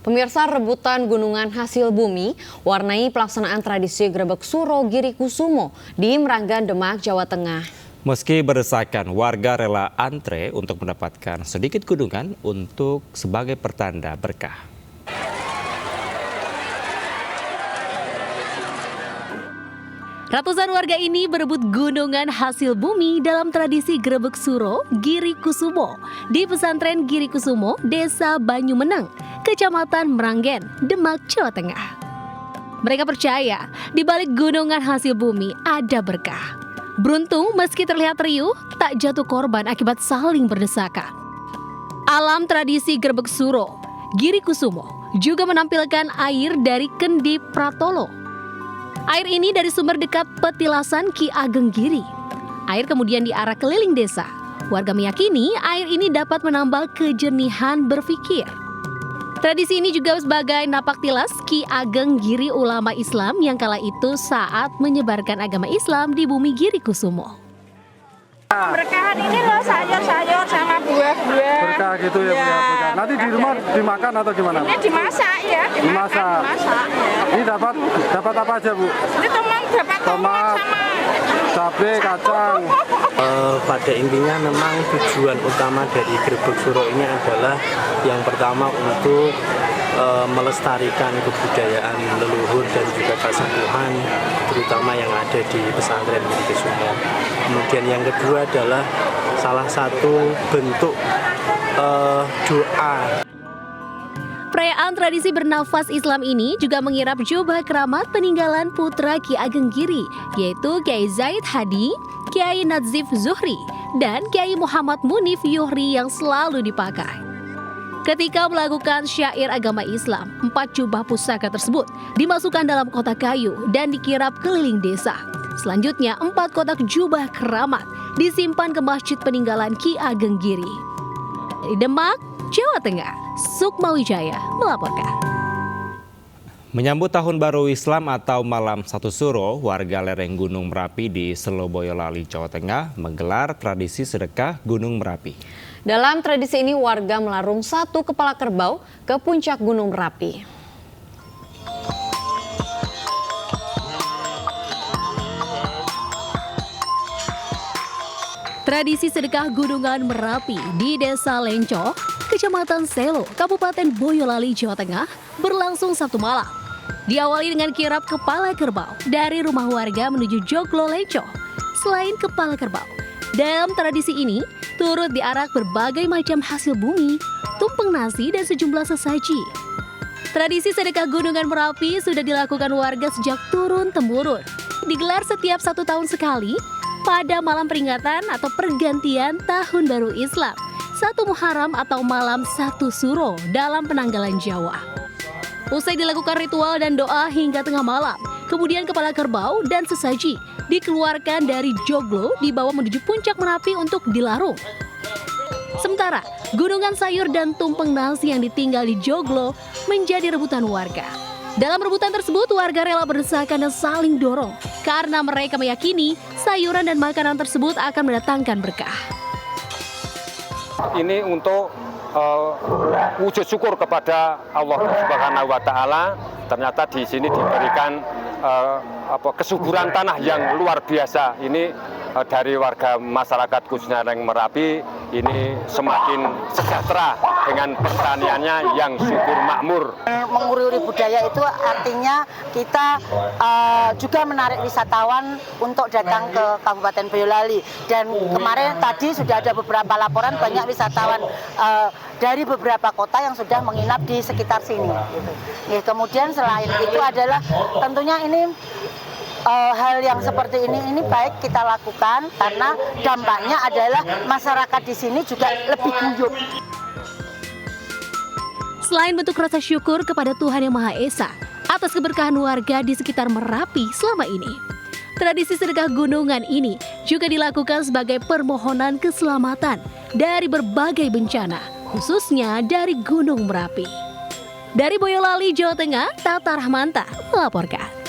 Pemirsa, rebutan gunungan hasil bumi warnai pelaksanaan tradisi Grebek Suro Giri Kusumo di Meranggan, Demak, Jawa Tengah. Meski berdesakan, warga rela antre untuk mendapatkan sedikit gunungan untuk sebagai pertanda berkah. Ratusan warga ini berebut gunungan hasil bumi dalam tradisi Grebek Suro Giri Kusumo di pesantren Giri Kusumo, Desa Banyumeneng, Kecamatan Meranggen, Demak, Jawa Tengah. Mereka percaya di balik gunungan hasil bumi ada berkah. Beruntung meski terlihat riuh, tak jatuh korban akibat saling berdesakan. Alam tradisi Grebek Suro Giri Kusumo juga menampilkan air dari Kendi Pratolo. Air ini dari sumber dekat petilasan Ki Ageng Giri. Air kemudian diarah keliling desa. Warga meyakini air ini dapat menambah kejernihan berpikir. Tradisi ini juga sebagai napak tilas Ki Ageng Giri ulama Islam yang kala itu saat menyebarkan agama Islam di bumi Giri Kusumo. Berkahan ini loh, sayur-sayur sama buah-buah. Berkah gitu ya, ya berkah. Nanti di rumah dimakan atau gimana? Ini dimasak ya, dimasak. Ya. Ini dapat apa aja, Bu? Ini dapat tomat sama cabai, kacang. Pada intinya memang tujuan utama dari Grebek Suro ini adalah yang pertama untuk melestarikan kebudayaan leluhur dan juga kesepuhan terutama yang ada di pesantren Giri Kusumo. Kemudian yang kedua adalah salah satu bentuk doa. Perayaan tradisi bernafas Islam ini juga mengirap jubah keramat peninggalan putra Ki Ageng Giri, yaitu Kiai Zaid Hadi, Kiai Nadzif Zuhri, dan Kiai Muhammad Munif Yuhri yang selalu dipakai. Ketika melakukan syair agama Islam, 4 jubah pusaka tersebut dimasukkan dalam kotak kayu dan dikirap keliling desa. Selanjutnya, 4 kotak jubah keramat disimpan ke masjid peninggalan Ki Ageng Giri. Di Demak, Jawa Tengah, Sukma Wijaya melaporkan. Menyambut Tahun Baru Islam atau Malam Satu Suro, warga lereng Gunung Merapi di Selo Boyolali, Jawa Tengah menggelar tradisi sedekah Gunung Merapi. Dalam tradisi ini warga melarung 1 kepala kerbau ke puncak Gunung Merapi. Tradisi sedekah Gunungan Merapi di Desa Lenco, Kecamatan Selo, Kabupaten Boyolali, Jawa Tengah berlangsung Sabtu malam. Diawali dengan kirap kepala kerbau dari rumah warga menuju Joglo Lenco. Selain kepala kerbau, dalam tradisi ini turut diarak berbagai macam hasil bumi, tumpeng nasi, dan sejumlah sesaji. Tradisi sedekah Gunungan Merapi sudah dilakukan warga sejak turun-temurun. Digelar setiap 1 tahun sekali pada malam peringatan atau pergantian Tahun Baru Islam, 1 Muharram atau Malam Satu Suro dalam penanggalan Jawa. Usai dilakukan ritual dan doa hingga tengah malam, kemudian kepala kerbau dan sesaji dikeluarkan dari joglo dibawa menuju puncak Merapi untuk dilarung. Sementara gunungan sayur dan tumpeng nasi yang ditinggal di joglo menjadi rebutan warga. Dalam rebutan tersebut, warga rela berdesakan dan saling dorong karena mereka meyakini sayuran dan makanan tersebut akan mendatangkan berkah. Ini untuk wujud syukur kepada Allah Subhanahu wa Ta'ala. Ternyata di sini diberikan kesuburan tanah yang luar biasa. Ini dari warga masyarakat khususnya lereng Merapi ini semakin sejahtera dengan pertaniannya yang subur makmur. Mengurui budaya itu artinya kita juga menarik wisatawan untuk datang ke Kabupaten Boyolali. Dan kemarin tadi sudah ada beberapa laporan banyak wisatawan dari beberapa kota yang sudah menginap di sekitar sini. Kemudian selain itu adalah tentunya ini hal yang seperti ini baik kita lakukan karena dampaknya adalah masyarakat di sini juga lebih guyup. Selain bentuk rasa syukur kepada Tuhan Yang Maha Esa atas keberkahan warga di sekitar Merapi selama ini, tradisi sedekah gunungan ini juga dilakukan sebagai permohonan keselamatan dari berbagai bencana, khususnya dari Gunung Merapi. Dari Boyolali, Jawa Tengah, Tata Rahmanta melaporkan.